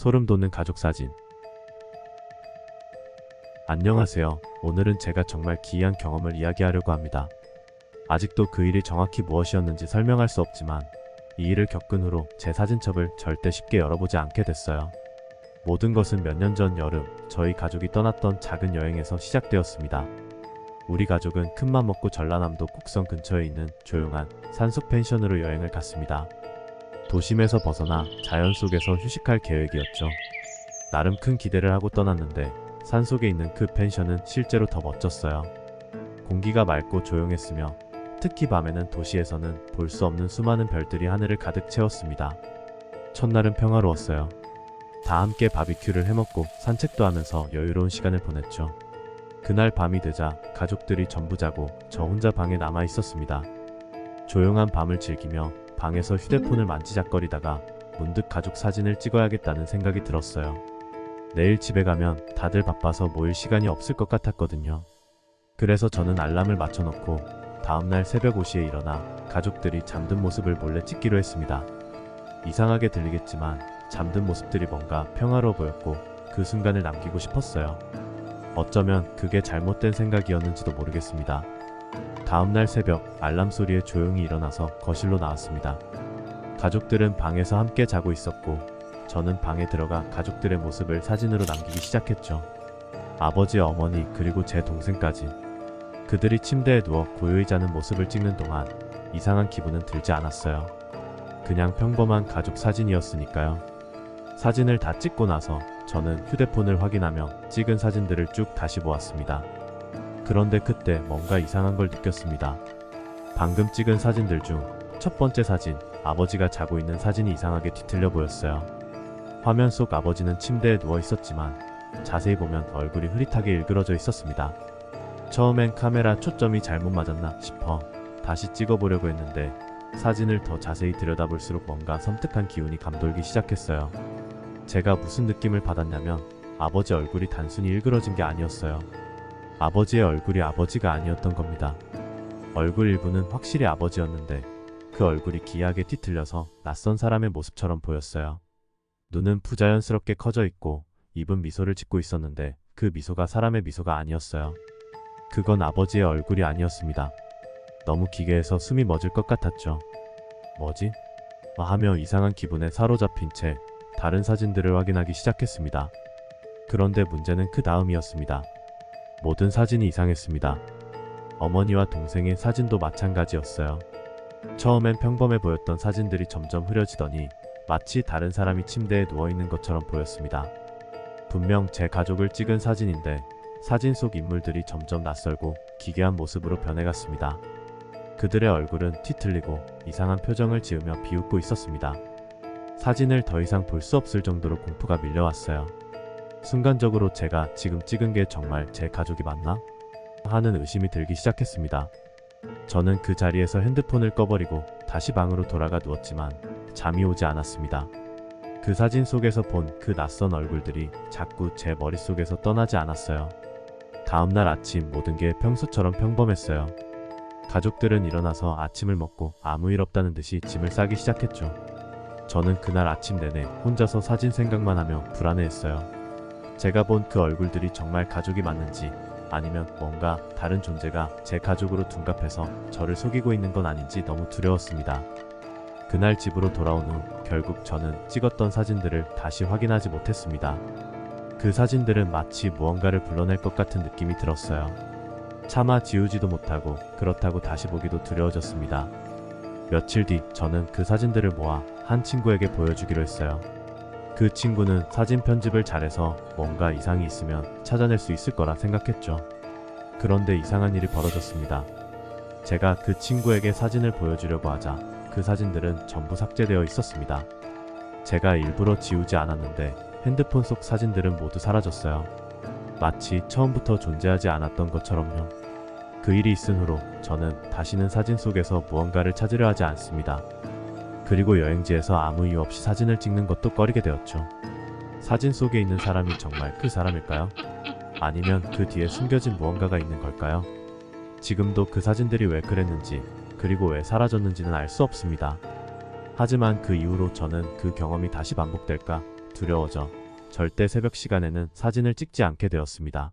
소름 돋는 가족 사진. 안녕하세요. 오늘은 제가 정말 기이한 경험을 이야기하려고 합니다. 아직도 그 일이 정확히 무엇이었는지 설명할 수 없지만 이 일을 겪은 후로 제 사진첩을 절대 쉽게 열어보지 않게 됐어요. 모든 것은 몇 년 전 여름 저희 가족이 떠났던 작은 여행에서 시작되었습니다. 우리 가족은 큰맘 먹고 전라남도 곡성 근처에 있는 조용한 산속 펜션으로 여행을 갔습니다. 도심에서 벗어나 자연 속에서 휴식할 계획이었죠. 나름 큰 기대를 하고 떠났는데 산속에 있는 그 펜션은 실제로 더 멋졌어요. 공기가 맑고 조용했으며 특히 밤에는 도시에서는 볼 수 없는 수많은 별들이 하늘을 가득 채웠습니다. 첫날은 평화로웠어요. 다 함께 바비큐를 해먹고 산책도 하면서 여유로운 시간을 보냈죠. 그날 밤이 되자 가족들이 전부 자고 저 혼자 방에 남아 있었습니다. 조용한 밤을 즐기며 방에서 휴대폰을 만지작거리다가 문득 가족 사진을 찍어야겠다는 생각이 들었어요. 내일 집에 가면 다들 바빠서 모일 시간이 없을 것 같았거든요. 그래서 저는 알람을 맞춰놓고 다음날 새벽 5시에 일어나 가족들이 잠든 모습을 몰래 찍기로 했습니다. 이상하게 들리겠지만 잠든 모습들이 뭔가 평화로워 보였고 그 순간을 남기고 싶었어요. 어쩌면 그게 잘못된 생각이었는지도 모르겠습니다. 다음날 새벽 알람 소리에 조용히 일어나서 거실로 나왔습니다. 가족들은 방에서 함께 자고 있었고 저는 방에 들어가 가족들의 모습을 사진으로 남기기 시작했죠. 아버지, 어머니, 그리고 제 동생까지. 그들이 침대에 누워 고요히 자는 모습을 찍는 동안 이상한 기분은 들지 않았어요. 그냥 평범한 가족 사진이었으니까요. 사진을 다 찍고 나서 저는 휴대폰을 확인하며 찍은 사진들을 쭉 다시 보았습니다. 그런데 그때 뭔가 이상한 걸 느꼈습니다. 방금 찍은 사진들 중 첫 번째 사진, 아버지가 자고 있는 사진이 이상하게 뒤틀려 보였어요. 화면 속 아버지는 침대에 누워 있었지만 자세히 보면 얼굴이 흐릿하게 일그러져 있었습니다. 처음엔 카메라 초점이 잘못 맞았나 싶어 다시 찍어보려고 했는데 사진을 더 자세히 들여다볼수록 뭔가 섬뜩한 기운이 감돌기 시작했어요. 제가 무슨 느낌을 받았냐면 아버지 얼굴이 단순히 일그러진 게 아니었어요. 아버지의 얼굴이 아버지가 아니었던 겁니다. 얼굴 일부는 확실히 아버지였는데 그 얼굴이 기이하게 뒤틀려서 낯선 사람의 모습처럼 보였어요. 눈은 부자연스럽게 커져 있고 입은 미소를 짓고 있었는데 그 미소가 사람의 미소가 아니었어요. 그건 아버지의 얼굴이 아니었습니다. 너무 기괴해서 숨이 멎을 것 같았죠. 뭐지? 하며 이상한 기분에 사로잡힌 채 다른 사진들을 확인하기 시작했습니다. 그런데 문제는 그 다음이었습니다. 모든 사진이 이상했습니다. 어머니와 동생의 사진도 마찬가지였어요. 처음엔 평범해 보였던 사진들이 점점 흐려지더니 마치 다른 사람이 침대에 누워있는 것처럼 보였습니다. 분명 제 가족을 찍은 사진인데 사진 속 인물들이 점점 낯설고 기괴한 모습으로 변해갔습니다. 그들의 얼굴은 뒤틀리고 이상한 표정을 지으며 비웃고 있었습니다. 사진을 더 이상 볼 수 없을 정도로 공포가 밀려왔어요. 순간적으로 제가 지금 찍은 게 정말 제 가족이 맞나? 하는 의심이 들기 시작했습니다. 저는 그 자리에서 핸드폰을 꺼버리고 다시 방으로 돌아가 누웠지만 잠이 오지 않았습니다. 그 사진 속에서 본 그 낯선 얼굴들이 자꾸 제 머릿속에서 떠나지 않았어요. 다음날 아침 모든 게 평소처럼 평범했어요. 가족들은 일어나서 아침을 먹고 아무 일 없다는 듯이 짐을 싸기 시작했죠. 저는 그날 아침 내내 혼자서 사진 생각만 하며 불안해했어요. 제가 본 그 얼굴들이 정말 가족이 맞는지 아니면 뭔가 다른 존재가 제 가족으로 둔갑해서 저를 속이고 있는 건 아닌지 너무 두려웠습니다. 그날 집으로 돌아온 후 결국 저는 찍었던 사진들을 다시 확인하지 못했습니다. 그 사진들은 마치 무언가를 불러낼 것 같은 느낌이 들었어요. 차마 지우지도 못하고 그렇다고 다시 보기도 두려워졌습니다. 며칠 뒤 저는 그 사진들을 모아 한 친구에게 보여주기로 했어요. 그 친구는 사진 편집을 잘해서 뭔가 이상이 있으면 찾아낼 수 있을 거라 생각했죠. 그런데 이상한 일이 벌어졌습니다. 제가 그 친구에게 사진을 보여주려고 하자 그 사진들은 전부 삭제되어 있었습니다. 제가 일부러 지우지 않았는데 핸드폰 속 사진들은 모두 사라졌어요. 마치 처음부터 존재하지 않았던 것처럼요. 그 일이 있은 후로 저는 다시는 사진 속에서 무언가를 찾으려 하지 않습니다. 그리고 여행지에서 아무 이유 없이 사진을 찍는 것도 꺼리게 되었죠. 사진 속에 있는 사람이 정말 그 사람일까요? 아니면 그 뒤에 숨겨진 무언가가 있는 걸까요? 지금도 그 사진들이 왜 그랬는지 그리고 왜 사라졌는지는 알 수 없습니다. 하지만 그 이후로 저는 그 경험이 다시 반복될까 두려워져 절대 새벽 시간에는 사진을 찍지 않게 되었습니다.